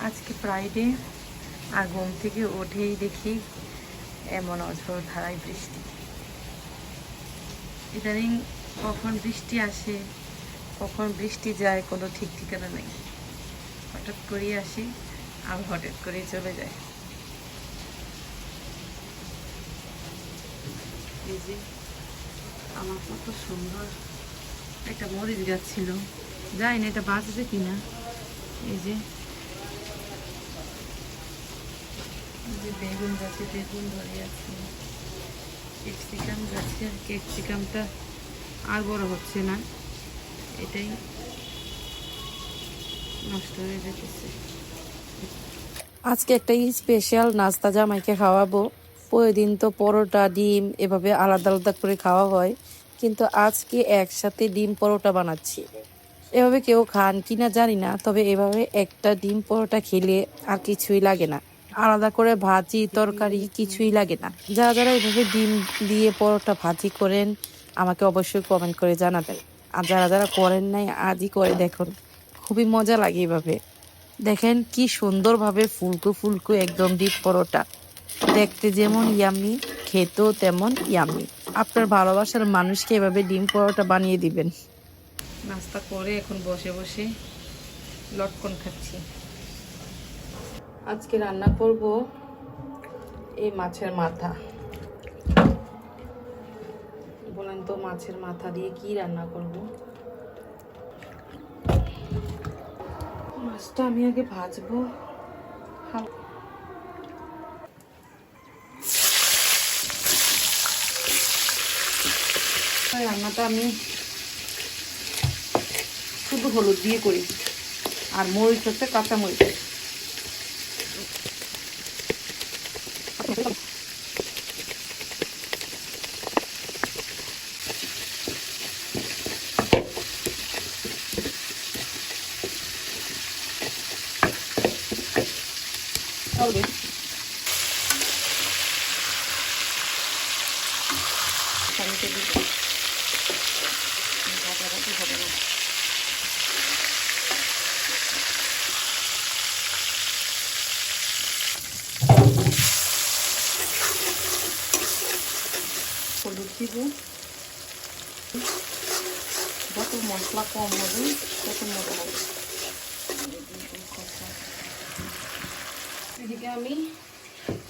আজকে ফ্রাইডে, আর ঘুম থেকে উঠেই দেখি এমন অঝোর ধারায় বৃষ্টি। ইদানিং কখন বৃষ্টি আসে কখন বৃষ্টি যায় কোনো ঠিক ঠিকানা নেই। হঠাৎ করেই আসে আর হঠাৎ করেই চলে যায়। এই যে আমার কত সুন্দর একটা মরিচ গাছ ছিল, জানি না এটা বাঁচবে কিনা। এই যে বেগুন গাছে বেগুন ধরে আছে, ক্যাপসিকাম গাছে ক্যাপসিকামটা আর বড় হচ্ছে না, এটাই নষ্ট হয়ে যেতেছে। আজকে একটা স্পেশাল নাস্তা জামাইকে খাওয়াবো। প্রতিদিন তো পরোটা ডিম এভাবে আলাদা আলাদা করে খাওয়া হয়, কিন্তু আজকে একসাথে ডিম পরোটা বানাচ্ছি। এভাবে কেউ খান কিনা জানি না, তবে এভাবে একটা ডিম পরোটা খেলে আর কিছুই লাগে না। আলাদা করে ভাজি তরকারি কিছুই লাগে না। যারা যারা এভাবে ডিম দিয়ে পরোটা ভাজি করেন আমাকে অবশ্যই কমেন্ট করে জানাবেন। আর যারা যারা করেন নাই আজই করে দেখুন, খুবই মজা লাগে এভাবে। দেখেন কি সুন্দরভাবে ফুলকো ফুলকো একদম ডিম পরোটা, দেখতে যেমন ইয়াম্মি খেতেও তেমন ইয়াম্মি। আপনার ভালোবাসার মানুষকে এভাবে ডিম পরোটা বানিয়ে দিবেন। নাস্তা করে এখন বসে বসে লটকন খাচ্ছি। আজকে রান্না করব এই মাছের মাথা। বলেন তো মাছের মাথা দিয়ে কি রান্না করব? মাছটা আমি আগে ভাজবো। রান্নাটা আমি শুধু হলুদ দিয়ে করি, আর মরিচ হচ্ছে কাঁচা মরিচ। চলবে পানিতে দিব, ভাজাভাজি হবে না। হলুদ দিব, যত মশলা কম হবে তত মজা হবে। এদিকে আমি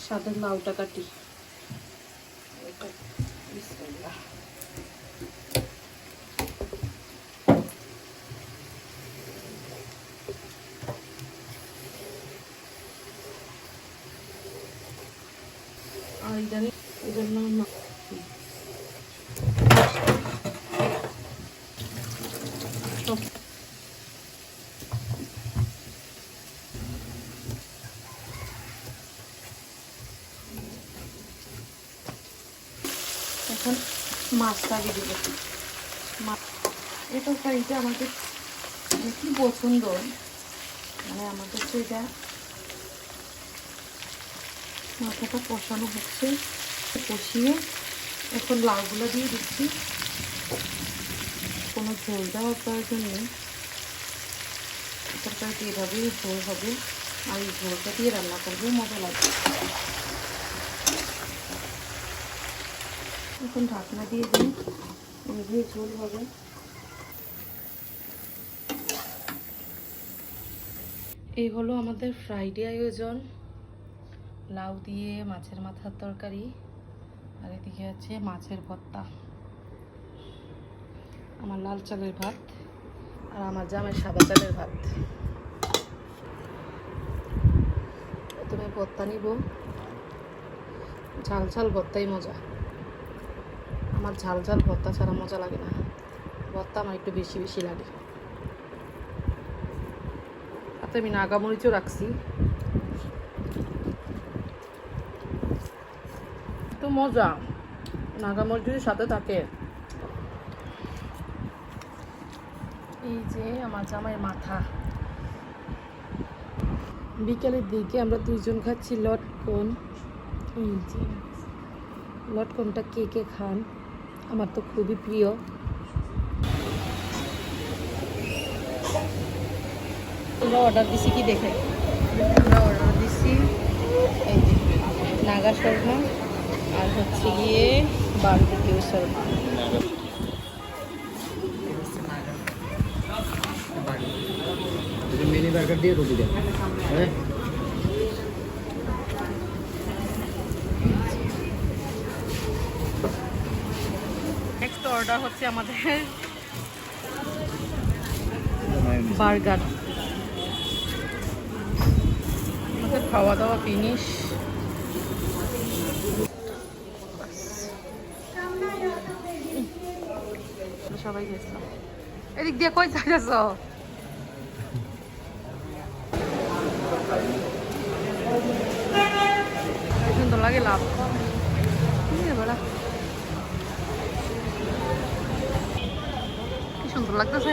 সাদা লাউটা কাটি। বিসমিল্লাহ। আর ইদানিং এই জন্য এখন মাছটা আগে দিব। এই তরকারিটা আমাদের কি পছন্দ, মানে আমাদের তো এটা মাথাটা কষানো হচ্ছে, কষিয়ে এখন লাউগুলো দিয়ে দিচ্ছি। কোনো ঝোল দেওয়ার প্রয়োজন নেই, তরকারিটা এভাবেই ঝোল হবে। আর এই ঝোলটা দিয়ে রান্না করবো, মজা লাগবে। এখন ঢাকনা দিয়ে দিই, এভাবেই ঝোল হবে। এই হলো আমাদের ফ্রাইডে আয়োজন, লাউ দিয়ে মাছের মাথার তরকারি, আর এদিকে আছে মাছের ভর্তা। আমার লাল চালের ভাত আর আমার জামাই সাদা চালের ভাত। প্রথমে ভর্তা নিব, ঝাল ঝাল ভর্তাই মজা। আমার ঝাল ঝাল ভর্তা ছাড়া মজা লাগে না, ভর্তা আমার একটু বেশি বেশি লাগে। তাতে আমি নাগামরিচও রাখছি, তো মজা নাগামরিচ যদি সাথে থাকে। এই যে আমার জামাইয়ের মাথা। বিকালের দিকে আমরা দুইজন খাচ্ছি লটকন। এই যে লটকনটা কে কে খান, আমার তো খুবই প্রিয়। তোমরা অর্ডার দিছি কি দেখে। আমরা অর্ডার দিচ্ছি এই যে নাগা শর্মা আর হচ্ছে গিয়ে বারবিকিউ শর্মা। মিনি বার্গার দিয়ে রুটি দেন। হ্যাঁ নেক্সট অর্ডার হচ্ছে আমাদের বার্গার। আমাদের খাওয়া দাওয়া ফিনিশ। সবাই গেছিলাম। এদিক দিয়ে কই যাইতেছ? সুন্দর লাগে লাভ কি সুন্দর লাগতেছে।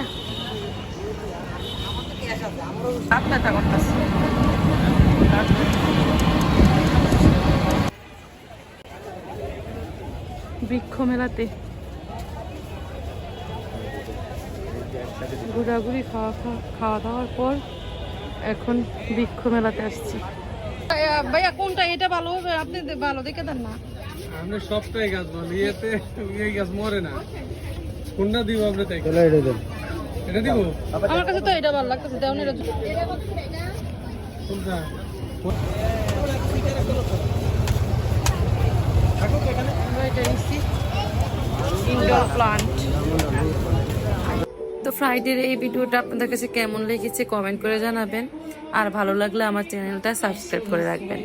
হাত ব্যথা করতেছে। বৃক্ষ মেলাতে ঘোরাঘুরি খাওয়া দাওয়ার পর এখন বৃক্ষ মেলাতে আসছি। ভাইয়া কোনটা এটা ভালো হবে? আপনি ভালো দেখে দেন না। আমরা সবটাই গাছ বলি, এতে এই গাছ মরে না। কোনটা দিব আপনি? তাই এটা দিব। আমার কাছে তো এটা ভালো লাগতেছে। দেও না এটা। কোনটা? Indoor plant. তো ফ্রাইডের এই ভিডিওটা আপনাদের কাছে কেমন লেগেছে কমেন্ট করে জানাবেন, আর ভালো লাগলে আমার চ্যানেলটা সাবস্ক্রাইব করে রাখবেন।